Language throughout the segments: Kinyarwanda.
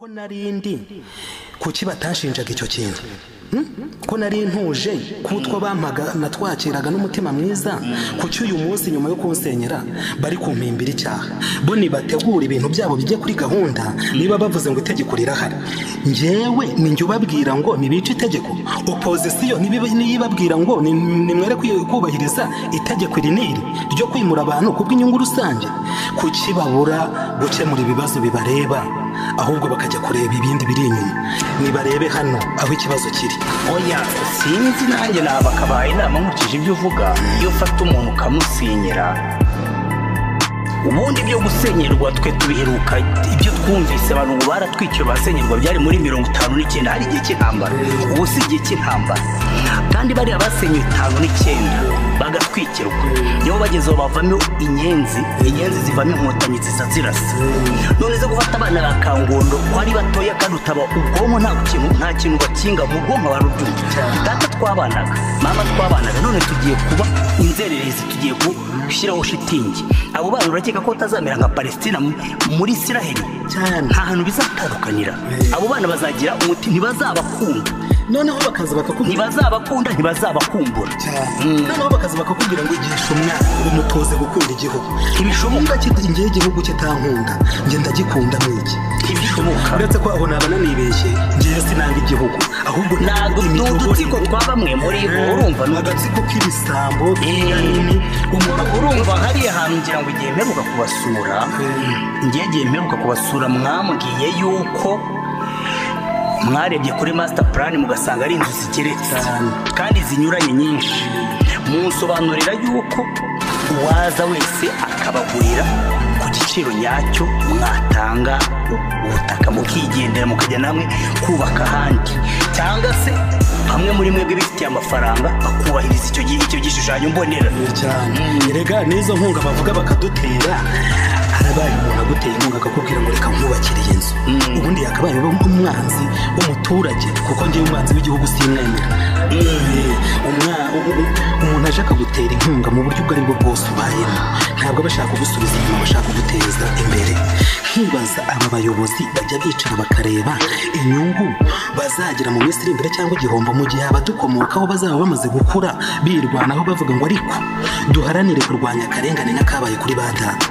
ko narindi kuki batashinjaga icyo kintu ko nari ntuje kutwa bampaga natwakiraga n'umutima mwiza kuki uyu munsi nyuma yo kunsenyera bari kumpimbira icyaha bo nibategura ibintu byabo bijye kuri gahunda niba bavuze ngo itegeko rirahari njyewe ninjye ubabwira ngo nibice itegeko opposition nibabwira ngo nimwere kubahiriza itegeko iriniri ryo kwimura abantu kubw'inyungu rusange kuki babura gukemura ibibazo bibareba ahubwo bakajya kureba ibindi biri inyuma nibarebe hano aho ikibazo kiri. Oya sinzi nanjye nabakabaye inama nkurikije ibyo uvuga iyo ufata umuntu ukamusinyira ubundi byo gusenyerwa twe tubiheruka ibyo twumvise abantu ngo baratwikiye basenyerwa byari muri 59 hari igihe cy'intambara ubu si igihe cy'intambara kandi bari abasenye 59 bagatwikirwa niyo bagezeho bavamo inyenzi zivamo inkotanyi zirasa none zo gufata abana bakangondo kwari batoya kandi utaba ubwonko nta kintu bakinga mu bwonko barubyumva data twabanaga mama twabanaga none tugiye kuba inzererezi tugiye gushyiraho shitingi abo bana urakeka ko utazamera nka Palestina muri Israel cyane nta hantu bizatandukanira abo bana bazagira umuti ntibazabakunda noneho bakaza bakakubwira ntibazabakumbura noneho bakaza bakakubwira ngo igihe shumwa umutoze gukunda igihugu ibishoboka kitingiye igihugu kitankunda nge ndagikunda mwiki ibishoboka uretse ko aho nabana nibeshye ngiye sinanga igihugu ahubwo nago dutsiko twabamwe muri bo urumva n'agatsiko k'ibisambo nini urumva hari ahantu ngira ngo igihe mperuka kubasura ngiye mperuka kubasura mwambwiye yuko mwarebye kuri master plan mugasanga ari inzu zigeretse kandi zinyuranye nyinshi musobanurira yuko uwaza wese akabagurira ku giciro nyacyo mwatanga ubutaka mukigendera mukajya namwe kubaka ahandi cyangwa se hamwe muri mwebwe bifitiye amafaranga bakubahiriza icyo gishushanyo mbonera cyane erega n'izo nkunga bavuga bakadutera arabaye umuntu aguteye inkunga akakubwira ngo reka nkubakire inzu ubundi yakabaye umwanzi w'umuturage kuko ngiye umwanzi w'igihugu simwemera umuntu aje akagutera inkunga mu buryo ubwo ari bwo bwose ubayemo ntabwo bashaka kugusubiza inyuma bashaka kuguteza imbere nkibaza aba bayobozi bajya bicara bakareba inyungu bazagira mu minsi iri imbere cyangwa igihombo mu gihe abadukomokaho bazaba bamaze gukura birwanaho bavuga ngo ariko duharanire kurwanya akarengane n'akabaye kuri ba data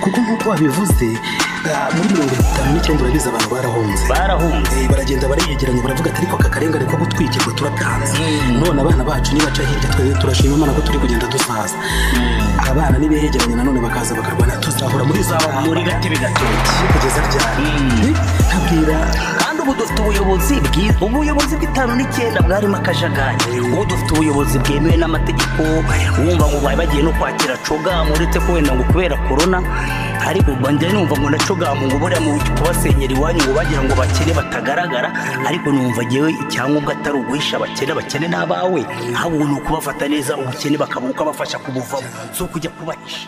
kuko nk'uko wabivuze muri 59 urabizi abantu barahunze baragenda bariyegeranya baravuga ati ariko akakarengane ko gutwikirwa turakanze none abana bacu nibaca hirya twe turashima Imana ko turi kugenda dusaza abana nibegeranye nanone bakaza bakarwana tuzahura muri gatebe gatoki kugeza ryari ntabwira kandi ubu dufite ubuyobozi bw'59 bwarimo akajagari ubu dufite ubuyobozi bwemewe n'amategeko wumva ngo bagiye no kwakira coga muretse ko wenda ngo kubera corona ariko banje numva ngo nacogamu ngo buriya mu kubasenyera iwanyu ngo bagira ngo bakene batagaragara ariko numva jewe icyangombwa atari uguhisha bakene n'abawe ahubwo ni ukubafata neza ubukene bakabuka bafasha kubuvamo so kujya kubahisha.